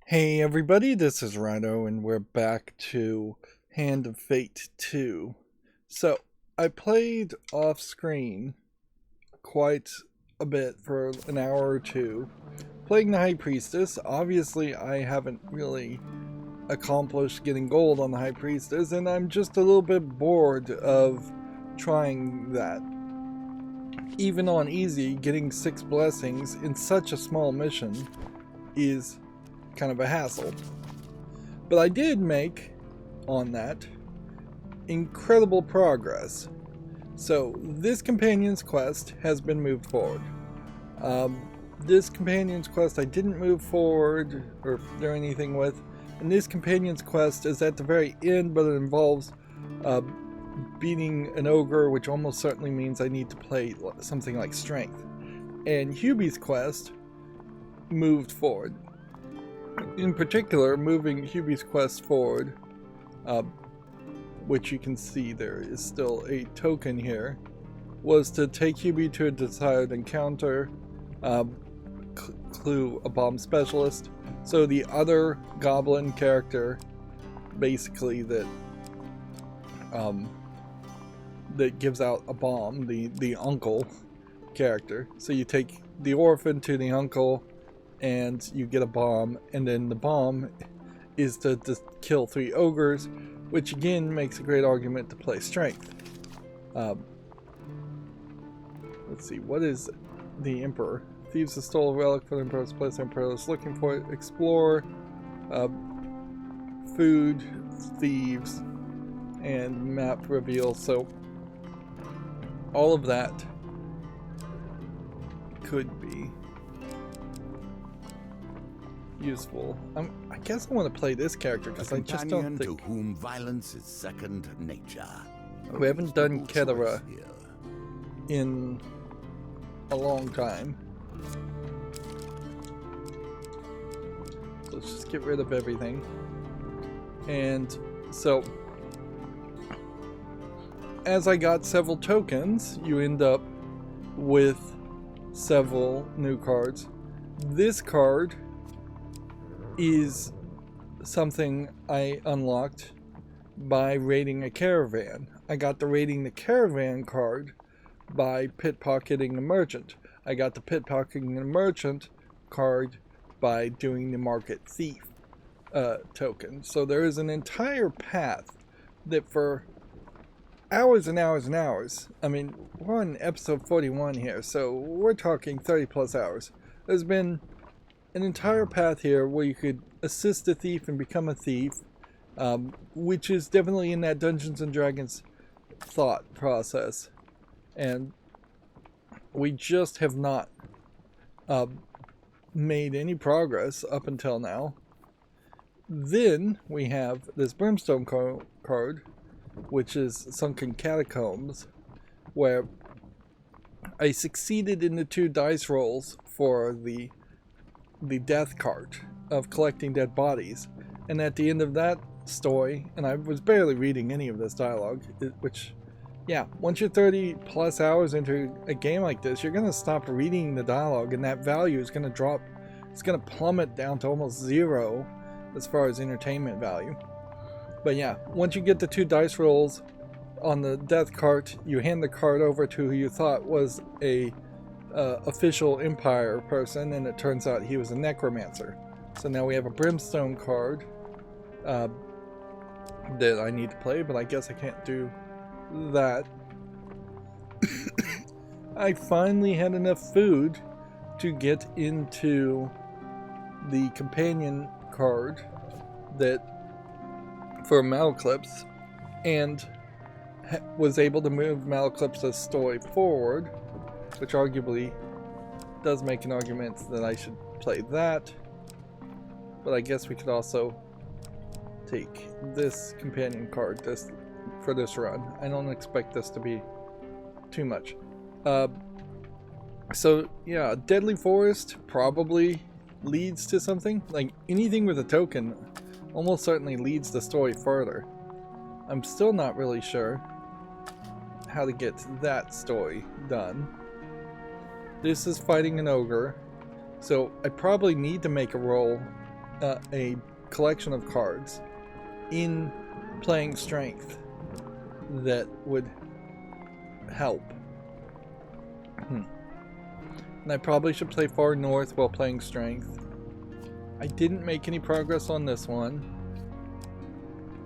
Hey everybody, this is Rydo and we're back to Hand of Fate 2. So, I played off screen quite a bit for an hour or two, playing the High Priestess. Obviously, I haven't really accomplished getting gold on the High Priestess, and I'm just a little bit bored of trying that. Even on easy, getting 6 blessings in such a small mission is kind of a hassle. But I did make, on that, incredible progress. So this companion's quest has been moved forward. This companion's quest I didn't move forward or do anything with. And this companion's quest is at the very end, but it involves beating an ogre, which almost certainly means I need to play something like strength. And Hubie's quest moved forward. In particular, moving Hubie's quest forward, which you can see there is still a token here, was to take Hubie to a desired encounter, clue a bomb specialist. So the other goblin character, basically that gives out a bomb, the uncle character. So you take the orphan to the uncle, and you get a bomb, and then the bomb is to kill 3 ogres, which again makes a great argument to play strength. Let's see, what is the Emperor? Thieves have stole a relic for the Emperor's place. The Emperor is looking for it. Explore, food, thieves, and map reveal. So all of that could be useful. I guess I want to play this character because I just don't think to whom violence is second nature. we haven't done Kedara in a long time. So let's just get rid of everything. And so, as I got several tokens, you end up with several new cards. This card is something I unlocked by raiding a caravan. I got the raiding the caravan card by pickpocketing a merchant. I got the pickpocketing a merchant card by doing the market thief token. So there is an entire path that for hours and hours and hours, I mean, we're on episode 41 here, so we're talking 30 plus hours. There's been an entire path here where you could assist a thief and become a thief, which is definitely in that Dungeons and Dragons thought process, and we just have not made any progress up until now. Then we have this Brimstone card, which is Sunken Catacombs, where I succeeded in the 2 dice rolls for the death cart of collecting dead bodies, and at the end of that story, and I was barely reading any of this dialogue, which, yeah, once you're 30 plus hours into a game like this, you're gonna stop reading the dialogue, and that value is gonna drop. It's gonna plummet down to almost 0 as far as entertainment value. But yeah, once you get the 2 dice rolls on the death cart, you hand the card over to who you thought was a official Empire person, and it turns out he was a necromancer. So now we have a Brimstone card that I need to play, but I guess I can't do that. I finally had enough food to get into the companion card that for Malclips, and was able to move Malclips' story forward, which arguably does make an argument that I should play that. But I guess we could also take this companion card for this run. I don't expect this to be too much. So yeah, Deadly Forest probably leads to something. Like anything with a token almost certainly leads the story further. I'm still not really sure how to get that story done. This is fighting an ogre, so I probably need to make a roll a collection of cards in playing strength that would help. And I probably should play far north while playing strength. I didn't make any progress on this one.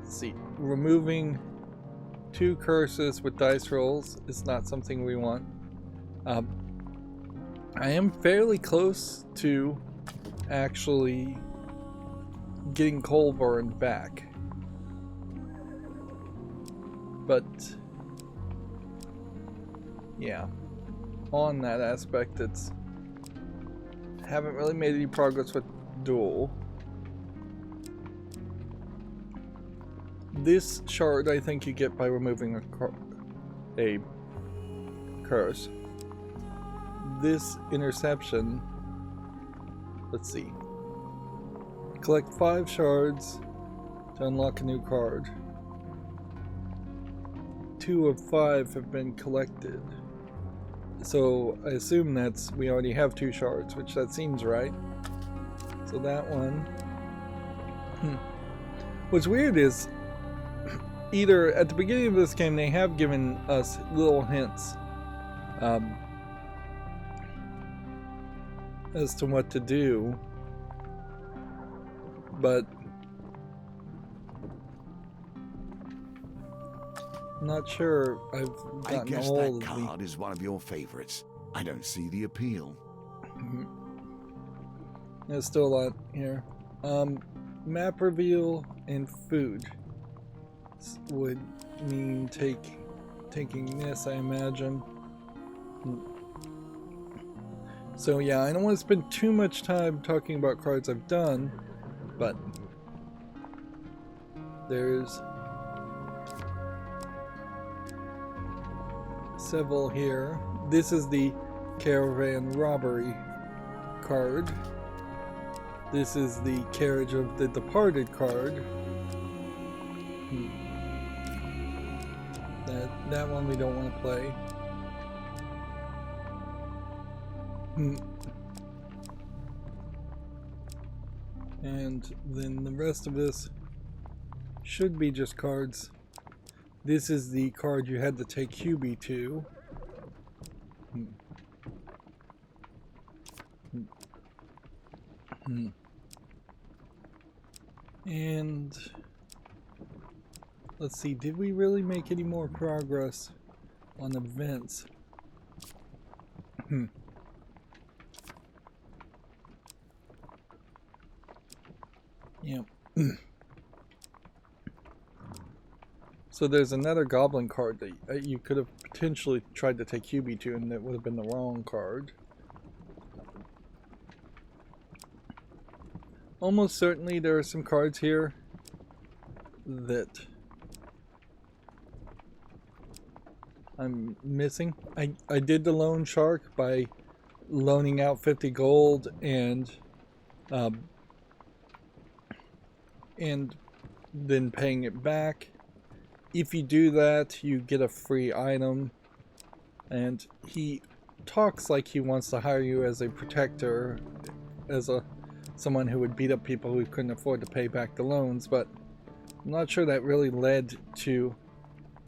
Let's see, removing 2 curses with dice rolls is not something we want. I am fairly close to actually getting Colburn back, but yeah, on that aspect, it's haven't really made any progress with Duel. This shard I think you get by removing a curse. This interception, let's see, collect 5 shards to unlock a new card. 2 of 5 have been collected, so I assume that's we already have 2 shards, which that seems right. So that one. What's weird is either at the beginning of this game they have given us little hints as to what to do, but I'm not sure I've gotten I guess all that of card is one of your favorites. I don't see the appeal. There's still a lot here. Map reveal and food would mean taking this, I imagine. So yeah, I don't want to spend too much time talking about cards I've done, but there's several here. This is the Caravan Robbery card. This is the Carriage of the Departed card. That one we don't want to play. And then the rest of this should be just cards. This is the card you had to take Hubie to. And let's see, did we really make any more progress on events? Yeah. So there's another goblin card that you could have potentially tried to take Hubie to, and that would have been the wrong card. Almost certainly there are some cards here that I'm missing. I did the loan shark by loaning out 50 gold and then paying it back. If you do that, you get a free item, and he talks like he wants to hire you as a protector, as someone who would beat up people who couldn't afford to pay back the loans, but I'm not sure that really led to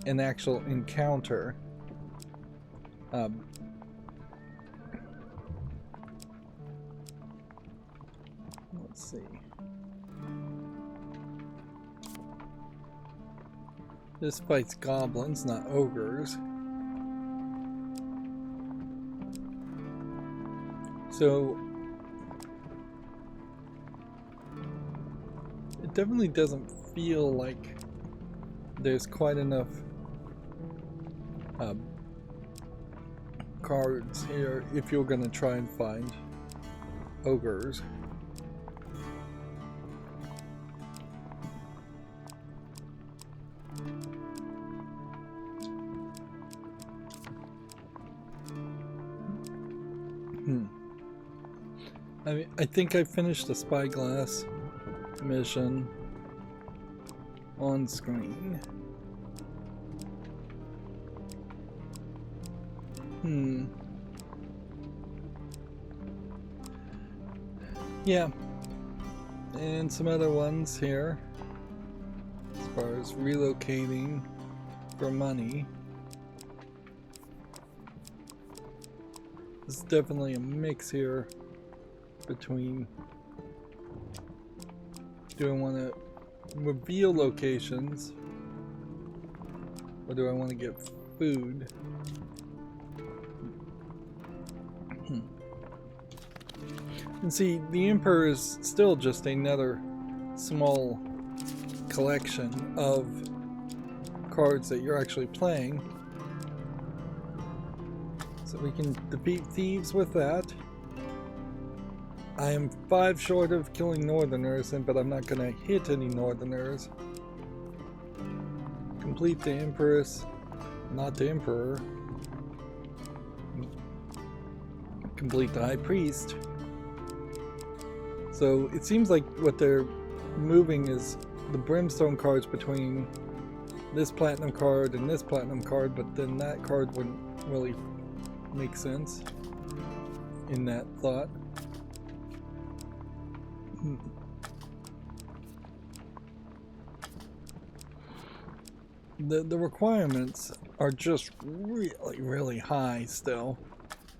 an actual encounter. Let's see. This fights goblins, not ogres. So it definitely doesn't feel like there's quite enough cards here if you're gonna try and find ogres. I think I finished the spyglass mission on screen. Yeah, And some other ones here as far as relocating for money. There's definitely a mix here between, do I want to reveal locations or do I want to get food? And see, the Emperor is still just another small collection of cards that you're actually playing. So we can defeat thieves with that. I am 5 short of killing Northerners, but I'm not going to hit any Northerners. Complete the Empress, not the Emperor. Complete the High Priest. So it seems like what they're moving is the Brimstone cards between this Platinum card and this Platinum card, but then that card wouldn't really make sense in that thought. The requirements are just really high still,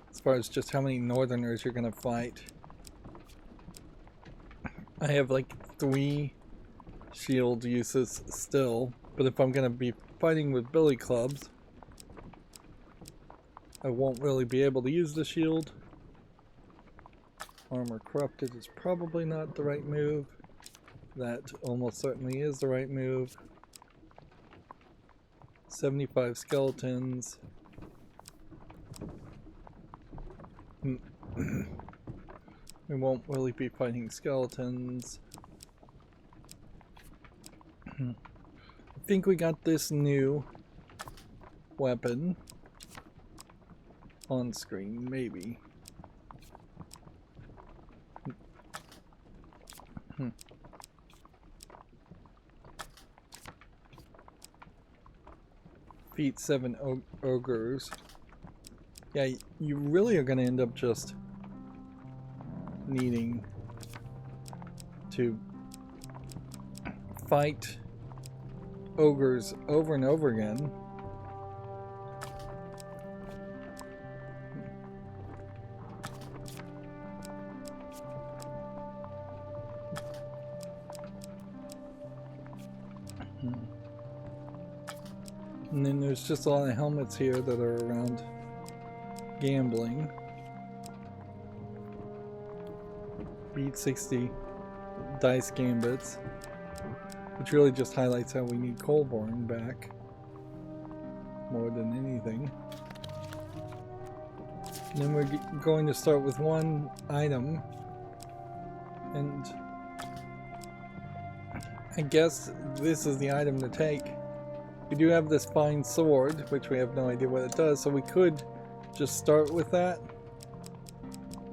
as far as just how many Northerners you're gonna fight. I have like 3 shield uses still, but if I'm gonna be fighting with billy clubs, I won't really be able to use the shield. Armor corrupted is probably not the right move. That almost certainly is the right move. 75 skeletons. We won't really be fighting skeletons. I think we got this new weapon on screen, maybe. Defeat 7 ogres. Yeah, you really are going to end up just needing to fight ogres over and over again. And then there's just a lot of helmets here that are around gambling. Beat 60 dice gambits, which really just highlights how we need Colborne back more than anything. And then we're going to start with one item, and I guess this is the item to take. We do have this fine sword, which we have no idea what it does, so we could just start with that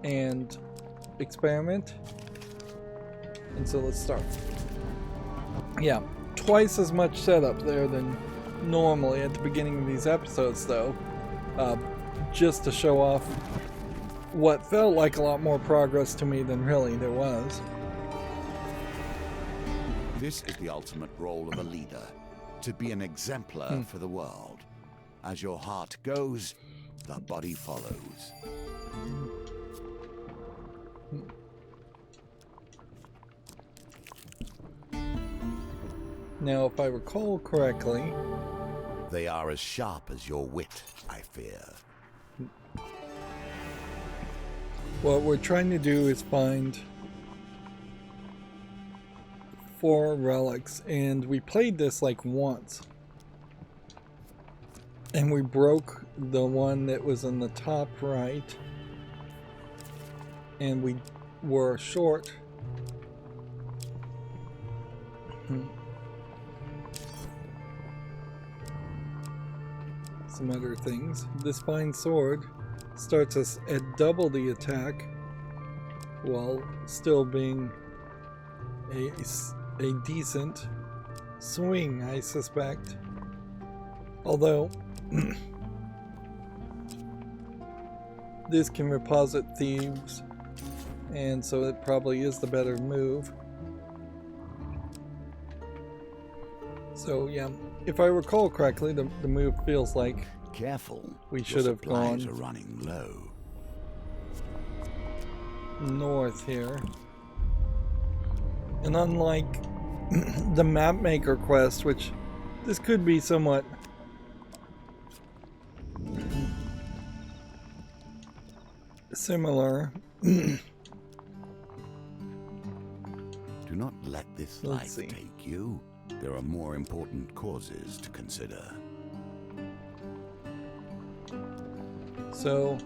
and experiment. And so let's start. Yeah, twice as much setup there than normally at the beginning of these episodes though, just to show off what felt like a lot more progress to me than really there was. This is the ultimate role of a leader, to be an exemplar for the world. As your heart goes, the body follows. Now, if I recall correctly, they are as sharp as your wit, I fear. What we're trying to do is find 4 relics, and we played this like once. And we broke the one that was in the top right, and we were short. Some other things. This fine sword starts us at double the attack while still being a decent swing, I suspect. Although this can reposit thieves, and so it probably is the better move. So yeah, if I recall correctly, the move feels like Careful. we should have supplies gone are running low. north here. And unlike the map maker quest, which this could be somewhat similar. Do not let this Let's life see. take you. There are more important causes to consider. So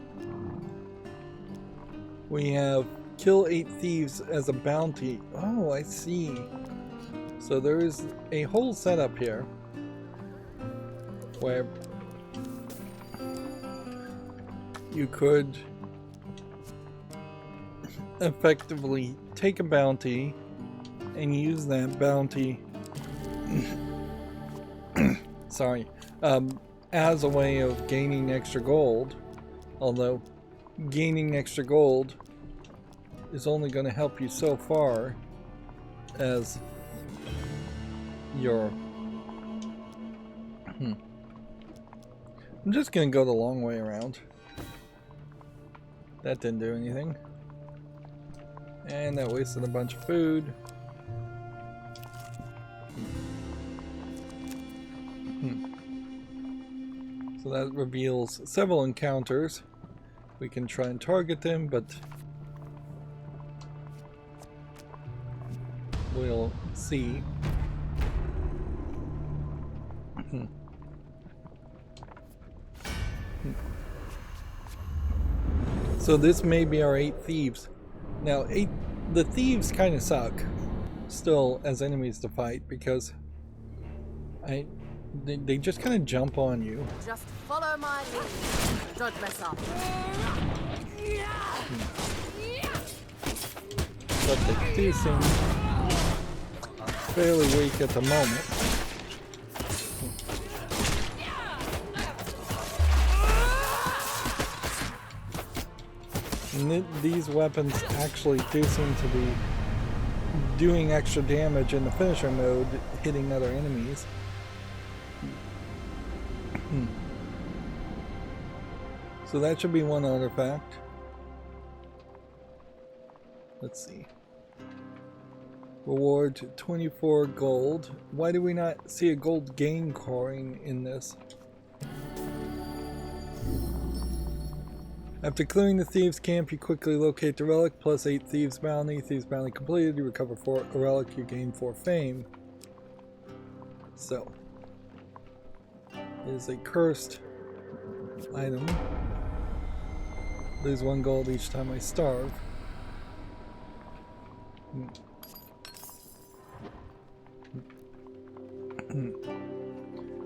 we have kill 8 thieves as a bounty. Oh, I see. So there is a whole setup here where you could effectively take a bounty and use that bounty sorry, as a way of gaining extra gold, although gaining extra gold is only going to help you so far as your I'm just going to go the long way around. That didn't do anything. And that wasted a bunch of food. So that reveals several encounters. We can try and target them, but we'll see. So this may be our 8 thieves. Now, the thieves kind of suck still as enemies to fight because they just kind of jump on you. Just follow my lead. Don't mess up. But they do seem fairly weak at the moment. And these weapons actually do seem to be doing extra damage in the finisher mode, hitting other enemies. So that should be one artifact. Let's see. Reward 24 gold. Why do we not see a gold gain coin in this? After clearing the thieves' camp, you quickly locate the relic, plus 8 thieves' bounty. Thieves' bounty completed, you recover 4 a relic, you gain 4 fame. So, it is a cursed item. Lose 1 gold each time I starve.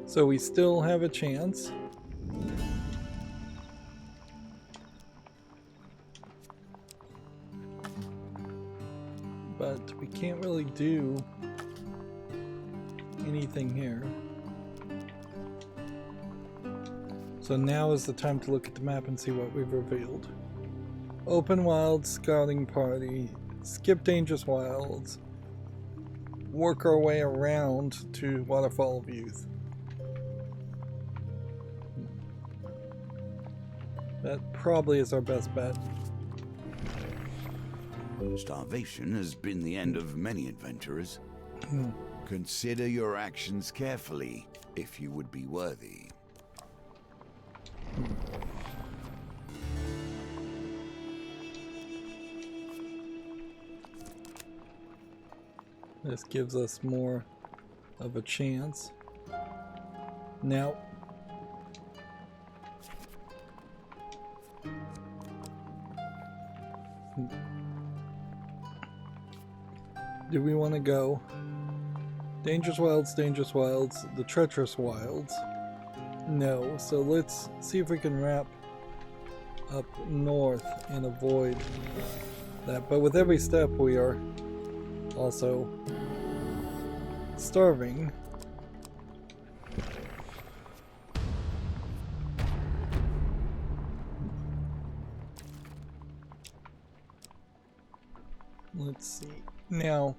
So we still have a chance. But we can't really do anything here. So now is the time to look at the map and see what we've revealed. Open wild scouting party, skip dangerous wilds, work our way around to Waterfall of Youth. That probably is our best bet. Starvation has been the end of many adventurers. Consider your actions carefully if you would be worthy. This gives us more of a chance. Now, do we want to go dangerous wilds, the treacherous wilds? No, so let's see if we can wrap up north and avoid that. But with every step we are also starving. Let's see. Now,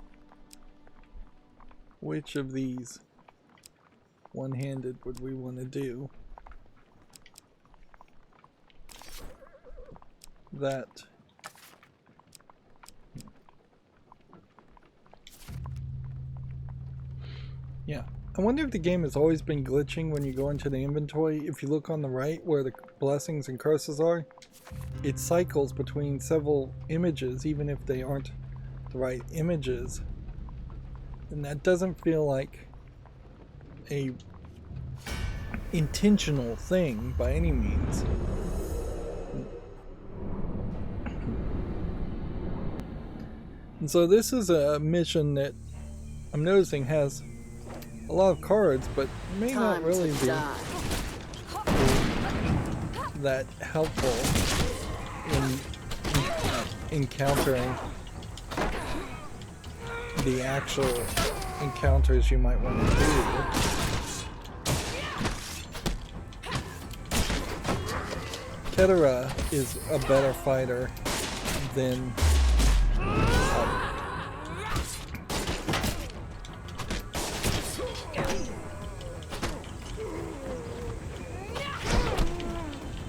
which of these one-handed would we want to do? That. Yeah. I wonder if the game has always been glitching when you go into the inventory. If you look on the right where the blessings and curses are, it cycles between several images even if they aren't the right images. And that doesn't feel like a intentional thing by any means. And so this is a mission that I'm noticing has a lot of cards, but may not really be that helpful in encountering the actual encounters you might want to do. Ketera is a better fighter than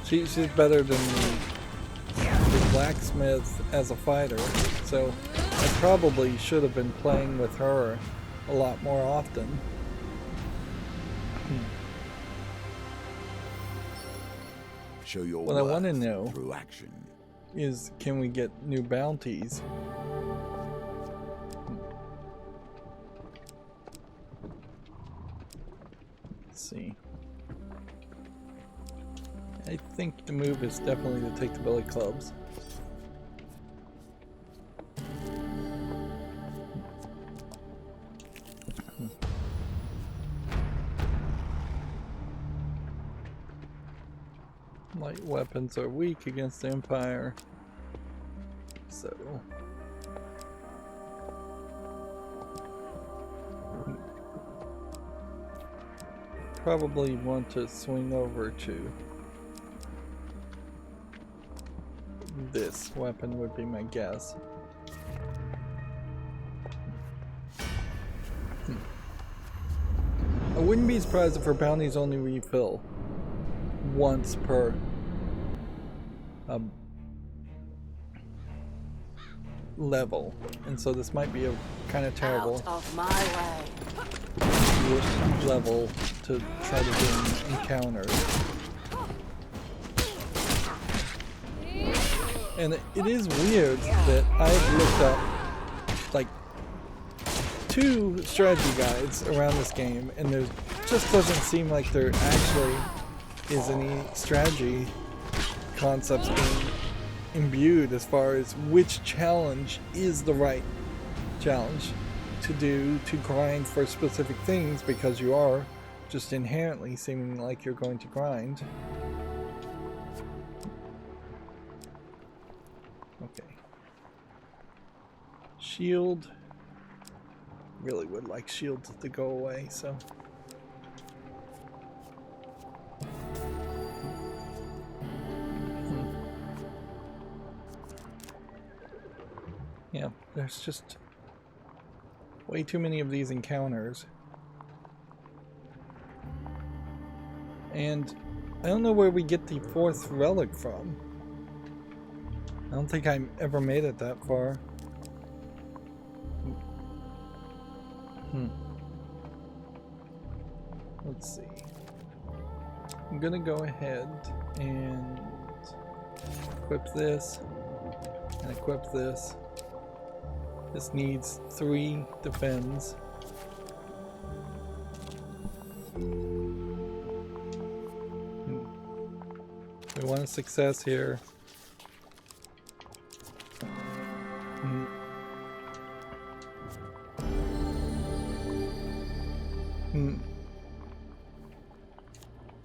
she's better than the blacksmith as a fighter, so I probably should have been playing with her a lot more often. Show your what I want to worth know through action is, can we get new bounties? Let's see. I think the move is definitely to take the billy clubs. Light weapons are weak against the Empire, so probably want to swing over to this weapon would be my guess. I wouldn't be surprised if her bounties only refill once per level, and so this might be a kind of terrible Out of my way. level to try to do encounters. And it is weird that I've looked up like 2 strategy guides around this game, and there just doesn't seem like there actually is any strategy concepts being imbued as far as which challenge is the right challenge to do to grind for specific things, because you are just inherently seeming like you're going to grind. Okay. Shield. Really would like shield to go away, so. Yeah, there's just way too many of these encounters. And I don't know where we get the 4th relic from. I don't think I ever made it that far. Let's see. I'm gonna go ahead and equip this and equip this. This needs 3 defends. We want a success here.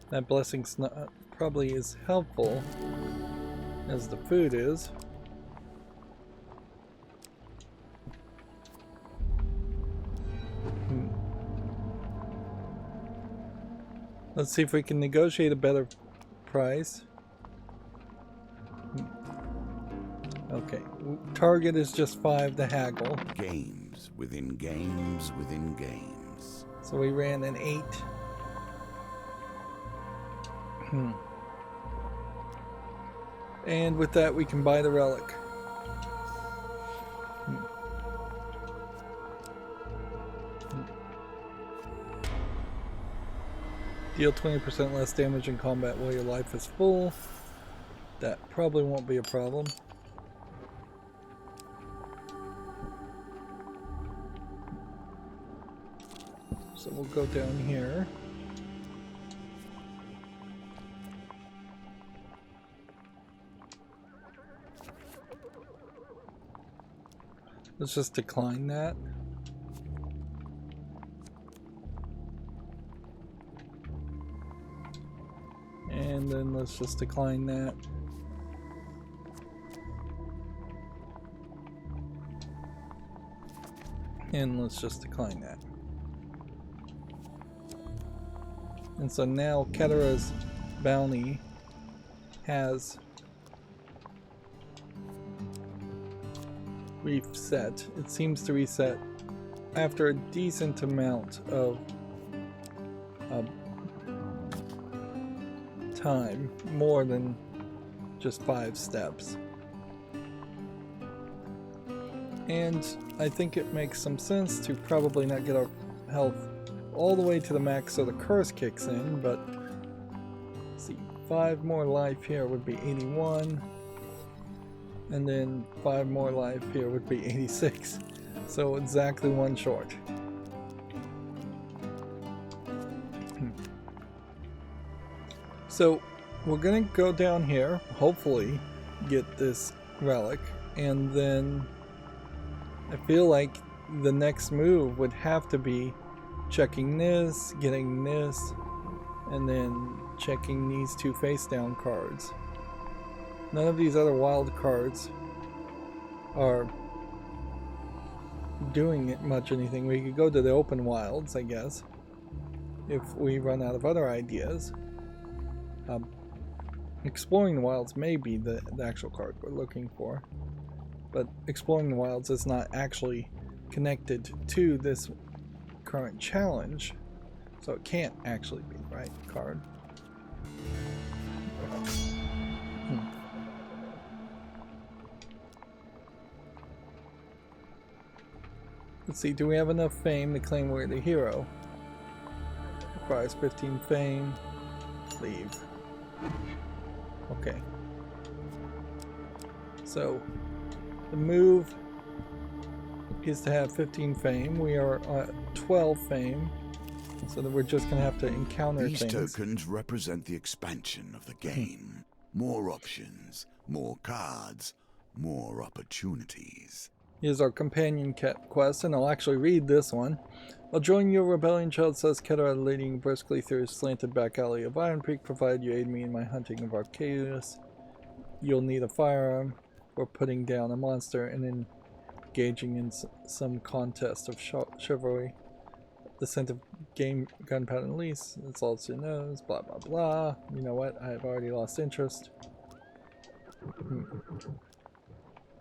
That blessing's not probably as helpful as the food is. Let's see if we can negotiate a better price. Okay, target is just 5 to haggle. games within games within games. So we ran an 8 And with that, we can buy the relic. Deal 20% less damage in combat while your life is full. That probably won't be a problem. So we'll go down here. Let's just decline that. And then let's just decline that. And let's just decline that. And so now Ketera's bounty has reset. It seems to reset after a decent amount of time, more than just 5 steps. And I think it makes some sense to probably not get our health all the way to the max so the curse kicks in, but let's see, 5 more life here would be 81, and then 5 more life here would be 86, so exactly 1 short. So we're gonna go down here, hopefully get this relic, and then I feel like the next move would have to be checking this, getting this, and then checking these 2 face down cards. None of these other wild cards are doing much anything. We could go to the open wilds, I guess, if we run out of other ideas. Exploring the wilds may be the actual card we're looking for, but exploring the wilds is not actually connected to this current challenge, so it can't actually be the right card. Let's see, do we have enough fame to claim we're the hero? Requires 15 fame. Leave. Okay. So the move is to have 15 fame. We are at 12 fame, so that we're just going to have to encounter These things. tokens represent the expansion of the game. More options, more cards, more opportunities. Here's our companion quest, and I'll actually read this one. I'll join your rebellion, child, says Ketera, leading briskly through a slanted back alley of Iron Peak, provided you aid me in my hunting of Arcadius. You'll need a firearm or putting down a monster and engaging in some contest of chivalry. The scent of gunpowder and lease, that's all she knows, blah blah blah. You know what, I've already lost interest.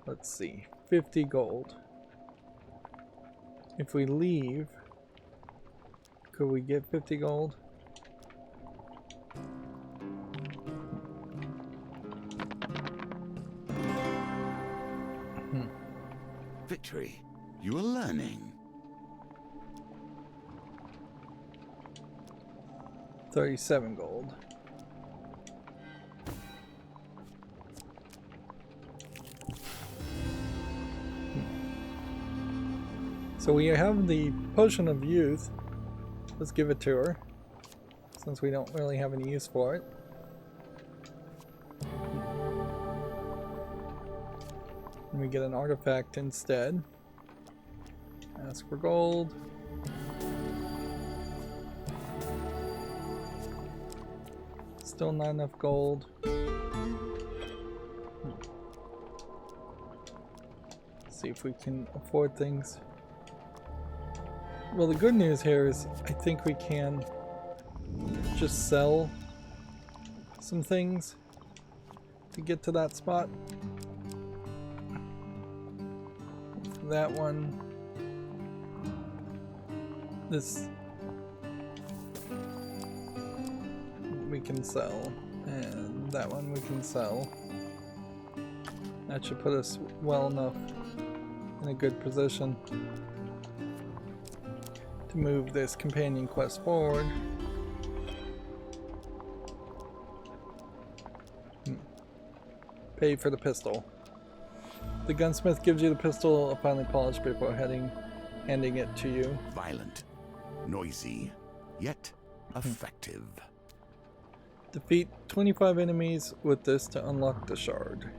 Let's see, 50 gold. If we leave, could we get 50 gold? Victory. You are learning. 37 gold. So we have the Potion of Youth. Let's give it to her, since we don't really have any use for it. And we get an artifact instead. Ask for gold. Still not enough gold. Let's see if we can afford things. Well, the good news here is I think we can just sell some things to get to that spot. That one. This. We can sell. And that one we can sell. That should put us well enough in a good position to move this companion quest forward. Pay for the pistol. The gunsmith gives you the pistol, a finely polished before handing it to you. Violent, noisy, yet effective. Defeat 25 enemies with this to unlock the shard.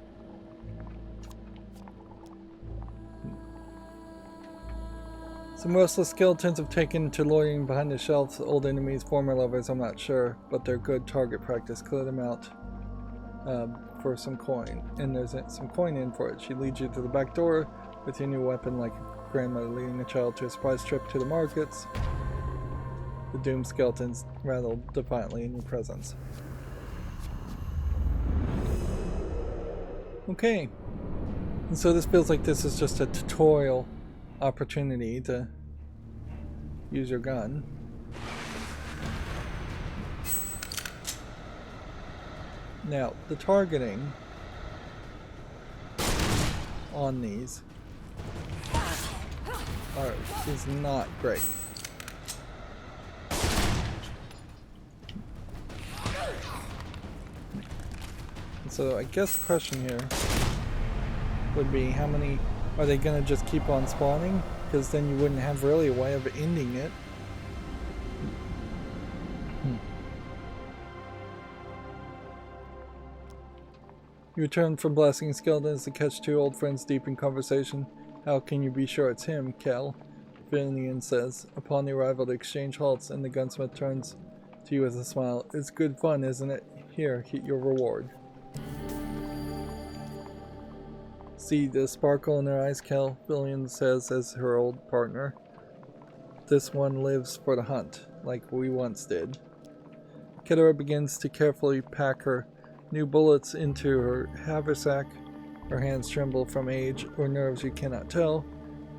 Some restless skeletons have taken to loitering behind the shelves. Old enemies, former lovers, I'm not sure, but they're good target practice. Clear them out for some coin, and there's some coin in for it. She leads you to the back door with your new weapon, like a grandmother leading a child to a surprise trip to the markets. The doomed skeletons rattle defiantly in your presence. Okay, and so this feels like this is just a tutorial opportunity to use your gun. Now, the targeting on these is not great. So I guess the question here would be, how many are they going to just keep on spawning? Because then you wouldn't have really a way of ending it. You return from blasting skeletons to catch two old friends deep in conversation. How can you be sure it's him, Kel? Finian says. Upon the arrival, the exchange halts and the gunsmith turns to you with a smile. It's good fun, isn't it? Here, hit your reward. See the sparkle in their eyes, Kel? Finian says as her old partner. This one lives for the hunt, like we once did. Kedara begins to carefully pack her new bullets into her haversack. Her hands tremble from age or nerves you cannot tell,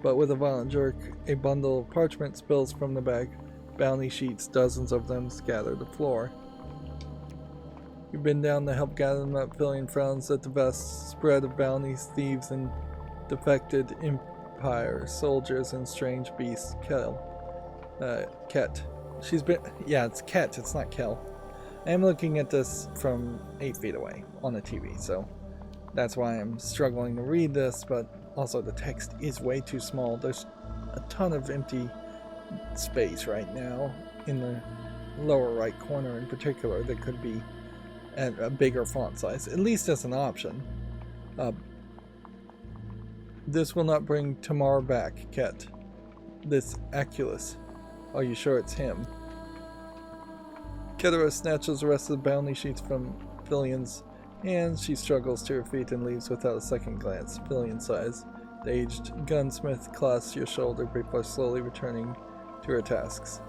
but with a violent jerk, a bundle of parchment spills from the bag. Bounty sheets, dozens of them, scatter the floor. You've been down to help gather them up. Finian frowns at the vast spread of bounties, thieves, and defected empire soldiers and strange beasts. Ket. She's been... Yeah, it's Ket, it's not Kel. I am looking at this from 8 feet away on the TV, so that's why I'm struggling to read this, but also the text is way too small. There's a ton of empty space right now in the lower right corner in particular that could be at a bigger font size, at least as an option. This will not bring Tamar back, Ket. This Aculus. Are you sure it's him? Kedara snatches the rest of the bounty sheets from Finian's hands. She struggles to her feet and leaves without a second glance. Finian sighs. The aged gunsmith clasps your shoulder before slowly returning to her tasks.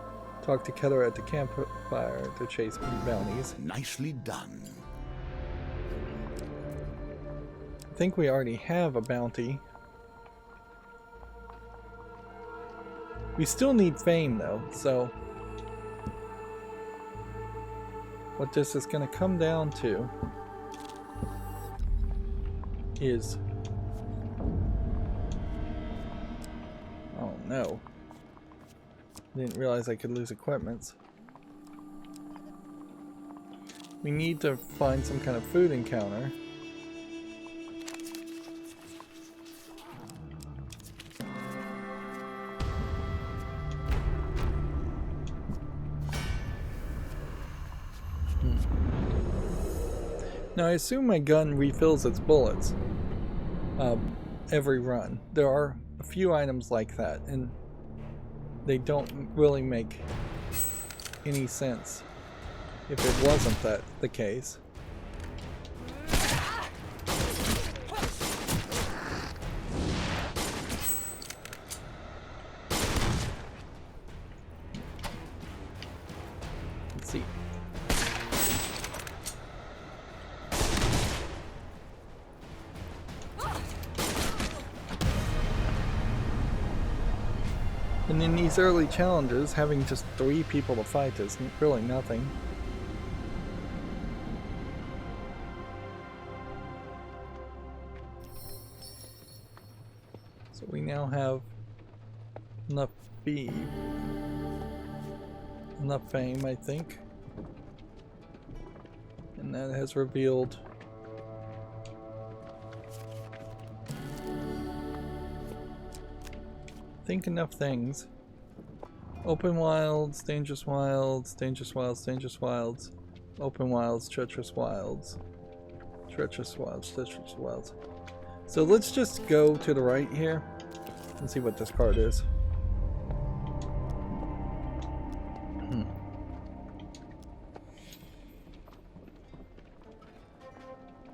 Talk to Kedara at the campfire to chase bounties. Nicely done. I think we already have a bounty. We still need fame though, so what this is going to come down to is... Oh no. Didn't realize I could lose equipments. We need to find some kind of food encounter. Now I assume my gun refills its bullets every run. There are a few items like that, and they don't really make any sense if it wasn't that the case. Let's see. And in these early challenges, having just 3 people to fight is really nothing. now have enough enough fame, I think. And that has revealed enough things. Open wilds, dangerous wilds, dangerous wilds, dangerous wilds, open wilds, treacherous wilds, treacherous wilds, treacherous wilds. So let's just go to the right here and see what this card is.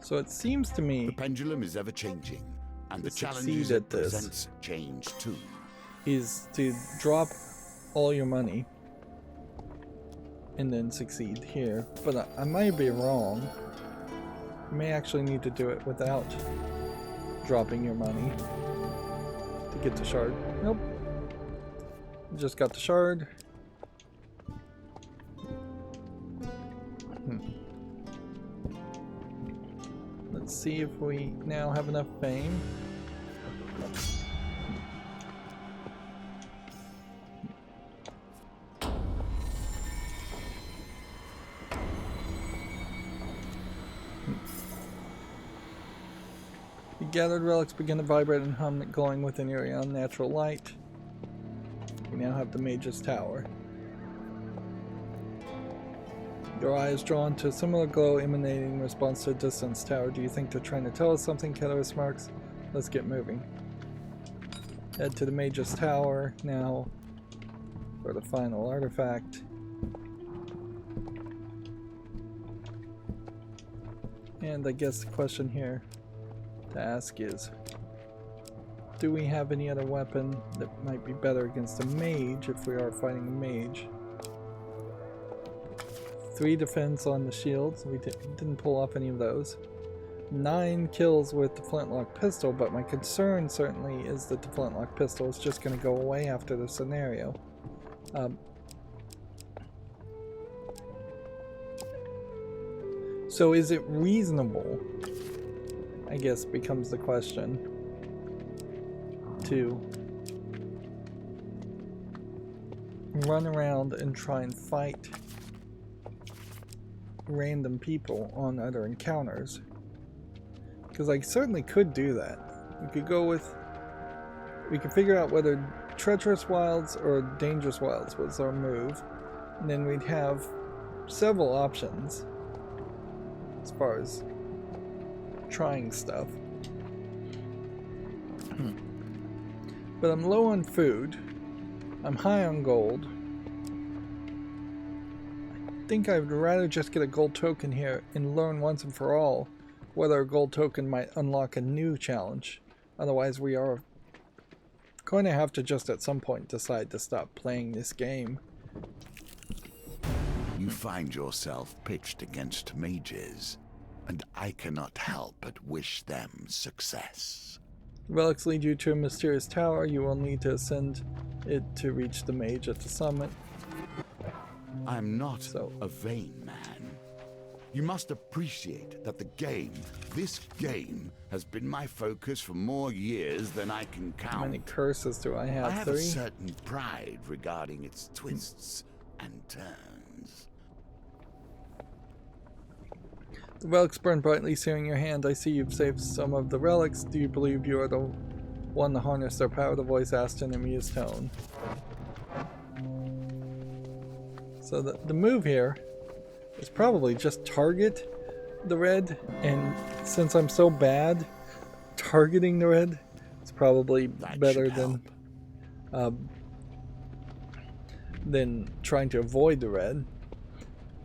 So it seems to me the pendulum is ever changing, and the succeed challenges at it this presents change too. is to drop all your money and then succeed here. But I might be wrong. You may actually need to do it without dropping your money to get the shard. Nope. Just got the shard. Let's see if we now have enough fame. The gathered relics begin to vibrate and hum, glowing within your unnatural light. We now have the Mage's Tower. Your eye is drawn to a similar glow emanating in response to a distance tower. Do you think they're trying to tell us something? Keteris marks. Let's get moving. Head to the Mage's Tower now for the final artifact. And I guess the question here to ask is, do we have any other weapon that might be better against a mage if we are fighting a mage? 3 defense on the shields. We didn't pull off any of those. 9 kills with the flintlock pistol, but my concern certainly is that the flintlock pistol is just going to go away after the scenario. So is it reasonable, I guess becomes the question, to run around and try and fight random people on other encounters? Because I certainly could do that. We could go with, we could figure out whether treacherous wilds or dangerous wilds was our move, and then we'd have several options as far as trying stuff. But I'm low on food, I'm high on gold. I think I'd rather just get a gold token here and learn once and for all whether a gold token might unlock a new challenge. Otherwise we are going to have to just at some point decide to stop playing this game. You find yourself pitched against mages, and I cannot help but wish them success. Relics lead you to a mysterious tower. You will need to ascend it to reach the mage at the summit. I'm not a vain man. You must appreciate that this game, has been my focus for more years than I can count. How many curses do I have? I have 3? a certain pride regarding its twists and turns. The relics burn brightly, searing your hand. I see you've saved some of the relics. Do you believe you are the one to harness their power? The voice asked in an amused tone. So the move here is probably just target the red, and since I'm so bad targeting the red, it's probably better than trying to avoid the red.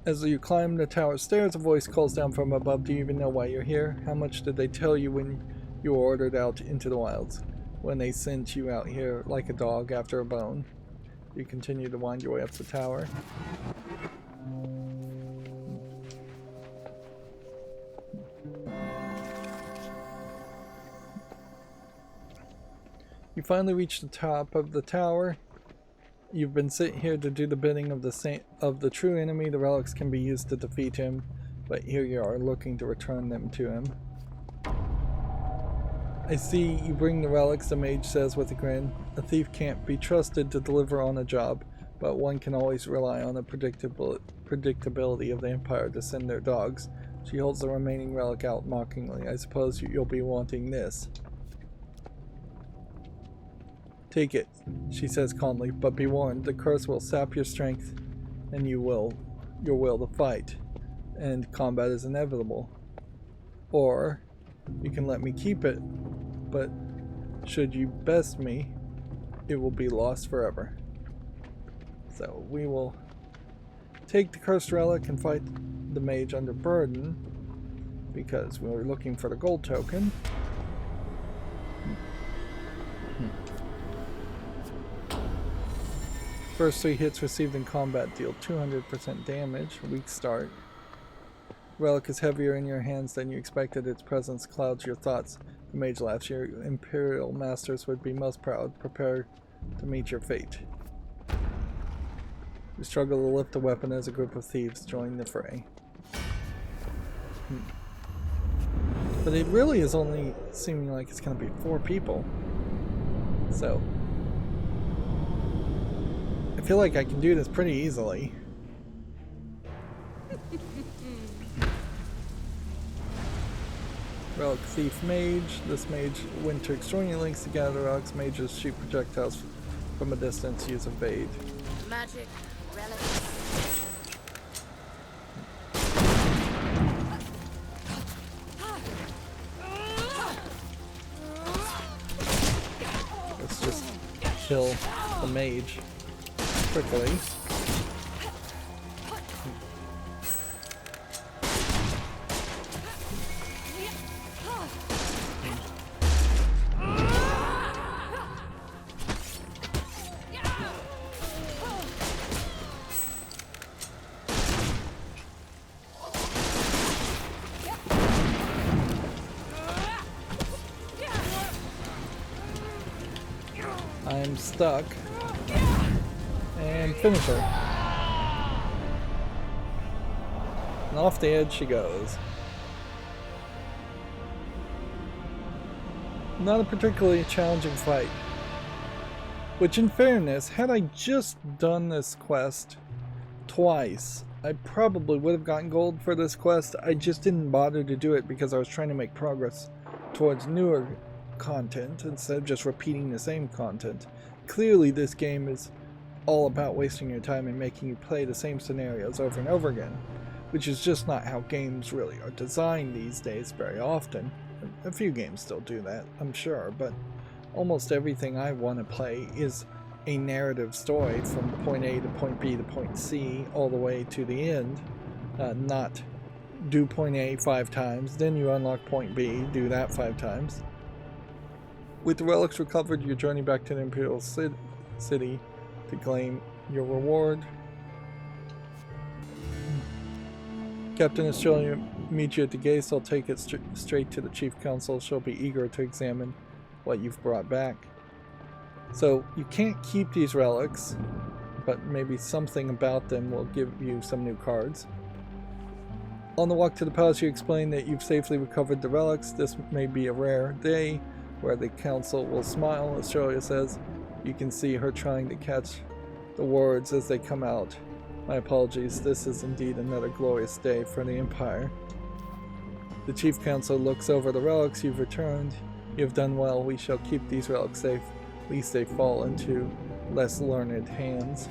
As you climb the tower stairs, a voice calls down from above. Do you even know why you're here? How much did they tell you when you were ordered out into the wilds? When they sent you out here like a dog after a bone? You continue to wind your way up the tower. You finally reach the top of the tower. You've been sent here to do the bidding of the true enemy. The relics can be used to defeat him, but here you are looking to return them to him. I see you bring the relics, the mage says with a grin. A thief can't be trusted to deliver on a job, but one can always rely on the predictability of the Empire to send their dogs. She holds the remaining relic out mockingly. I suppose you'll be wanting this. Take it, she says calmly, but be warned, the curse will sap your strength and your will to fight, and combat is inevitable. Or you can let me keep it, but should you best me, it will be lost forever. So we will take the cursed relic and fight the mage under burden, because we were looking for the gold token. First 3 hits received in combat deal 200% damage. Weak start. Relic is heavier in your hands than you expected. Its presence clouds your thoughts. The mage laughs. Your imperial masters would be most proud. Prepare to meet your fate. You struggle to lift the weapon as a group of thieves join the fray. But it really is only seeming like it's going to be 4 people. So I feel like I can do this pretty easily. Relic Thief Mage. This mage winter extraordinary links together. Relics mages shoot projectiles from a distance. Use evade. Magic relics. Let's just kill the mage quickly. I'm stuck. And finish her. And off the edge she goes. Not a particularly challenging fight. Which, in fairness, had I just done this quest twice, I probably would have gotten gold for this quest. I just didn't bother to do it because I was trying to make progress towards newer content instead of just repeating the same content. Clearly this game is all about wasting your time and making you play the same scenarios over and over again, which is just not how games really are designed these days very often. A few games still do that, I'm sure, but almost everything I want to play is a narrative story from point A to point B to point C all the way to the end, not do point A 5 times, then you unlock point B, do that 5 times. With the relics recovered, you journey back to the Imperial City to claim your reward. Captain Australia meets you at the gates. I'll take it straight to the Chief Council. She'll be eager to examine what you've brought back. So you can't keep these relics, but maybe something about them will give you some new cards. On the walk to the palace, you explain that you've safely recovered the relics. This may be a rare day where the council will smile. Australia says. You can see her trying to catch the words as they come out. My apologies, this is indeed another glorious day for the Empire. The Chief Council looks over the relics you've returned. You have done well. We shall keep these relics safe, lest they fall into less learned hands.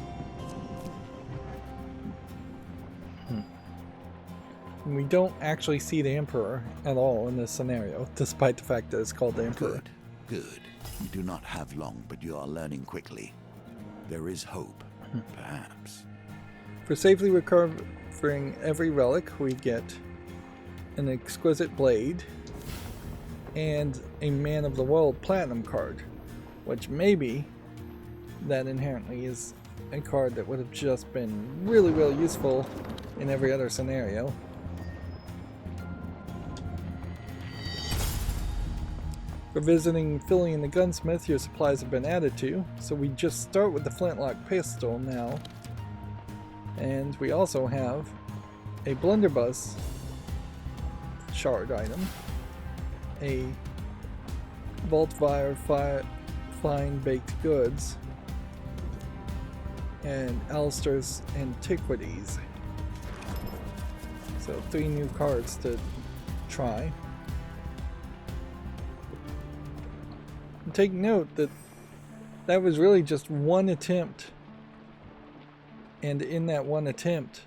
And we don't actually see the Emperor at all in this scenario, despite the fact that it's called the Emperor. Good. You do not have long, but you are learning quickly. There is hope, perhaps. For safely recovering every relic, we get an exquisite blade and a Man of the World Platinum card, which maybe that inherently is a card that would have just been really, really useful in every other scenario. For visiting Philly and the Gunsmith, your supplies have been added to, so we just start with the flintlock pistol now. And we also have a blunderbuss shard item, a Vaultwire Fine Baked Goods, and Alistair's Antiquities. So 3 new cards to try. And take note that that was really just one attempt, and in that one attempt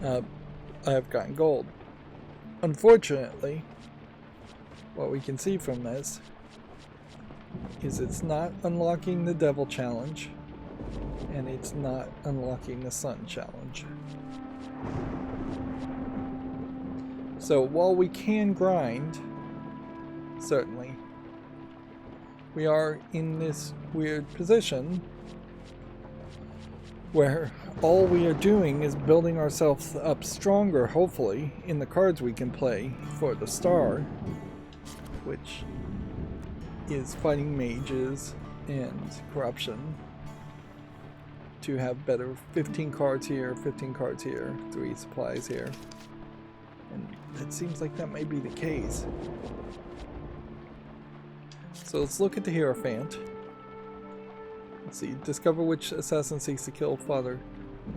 I have gotten gold. Unfortunately, what we can see from this is it's not unlocking the Devil Challenge, and it's not unlocking the Sun Challenge. So while we can grind, certainly, we are in this weird position where all we are doing is building ourselves up stronger, hopefully, in the cards we can play for the star, which is fighting mages and corruption, to have better 15 cards here, 15 cards here, 3 supplies here. And it seems like that may be the case. So let's look at the Hierophant. Let's see, discover which assassin seeks to kill Father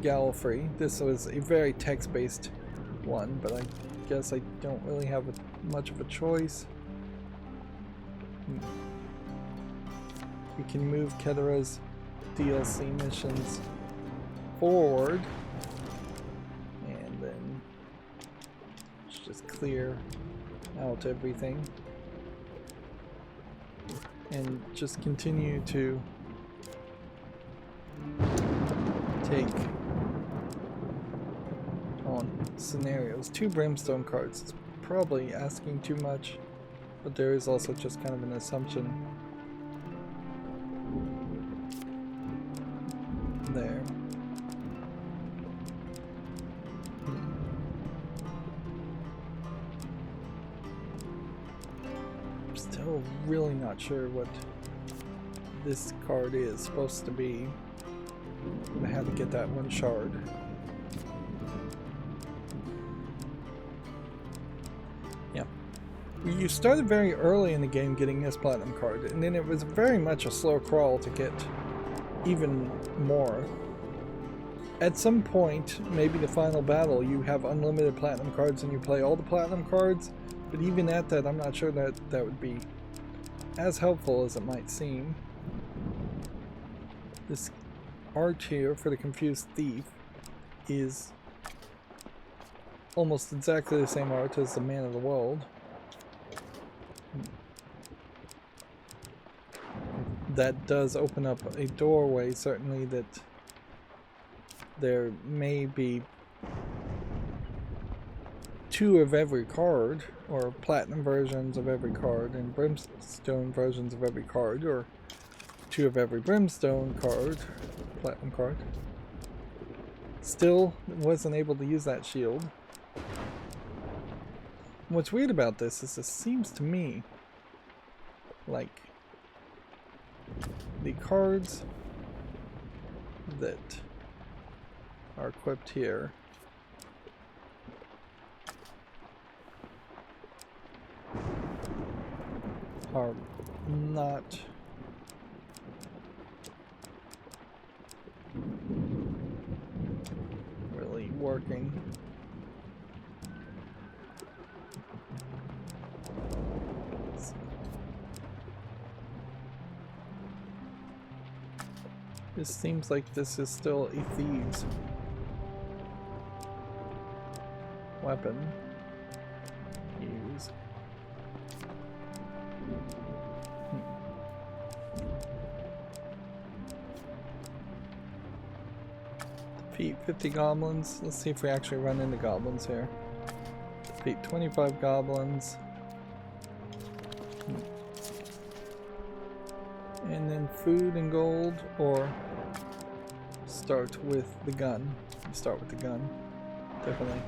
Gallifrey. This was a very text-based one, but I guess I don't really have much of a choice. We can move Ketera's DLC missions forward, and then let's just clear out everything and just continue to take on scenarios. 2 Brimstone cards. It's probably asking too much, but there is also just kind of an assumption there. I'm still really not sure what this card is supposed to be. I'm gonna have to get that 1 shard. Yeah. You started very early in the game getting this platinum card, and then it was very much a slow crawl to get even more. At some point, maybe the final battle, you have unlimited platinum cards and you play all the platinum cards, but even at that, I'm not sure that that would be as helpful as it might seem. This art here for the Confused Thief is almost exactly the same art as the Man of the World. That does open up a doorway, certainly, that there may be 2 of every card, or platinum versions of every card, and brimstone versions of every card, or 2 of every brimstone card, platinum card. Still wasn't able to use that shield. What's weird about this is it seems to me like the cards that are equipped here are not really working. This seems like this is still a thieves' weapon. Use. Defeat 50 goblins. Let's see if we actually run into goblins here. Defeat 25 goblins. And then food and gold, or start with the gun. Start with the gun, definitely.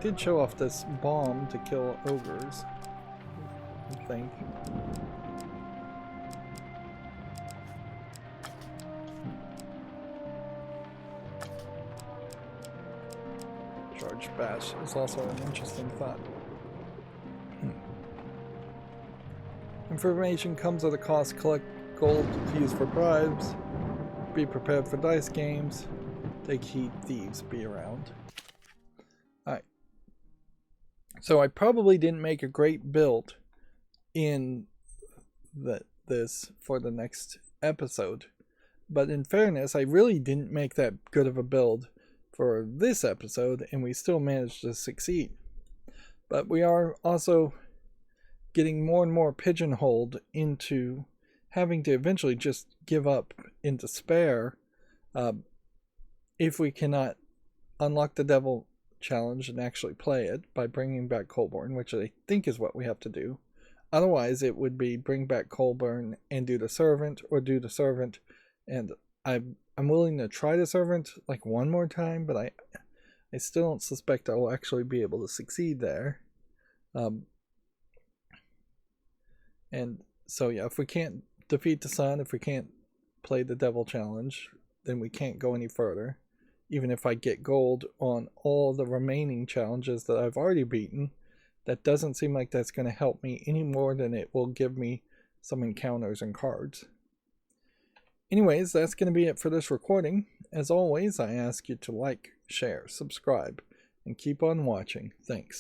Did show off this bomb to kill ogres, I think. Charge bash is also an interesting thought. Information comes at a cost. Collect gold to use for bribes. Be prepared for dice games. Take heed, thieves be around. Alright. So I probably didn't make a great build in this for the next episode. But in fairness, I really didn't make that good of a build for this episode, and we still managed to succeed. But we are also getting more and more pigeonholed into having to eventually just give up in despair if we cannot unlock the devil challenge and actually play it by bringing back Colborne, which I think is what we have to do. Otherwise, it would be bring back Colborne and do the servant, or do the servant, and I'm willing to try the servant like one more time, but I still don't suspect I will actually be able to succeed there. And so yeah, if we can't defeat the sun, if we can't play the devil challenge, then we can't go any further. Even if I get gold on all the remaining challenges that I've already beaten, that doesn't seem like that's going to help me any more than it will give me some encounters and cards. Anyways, that's going to be it for this recording. As always, I ask you to like, share, subscribe, and keep on watching. Thanks.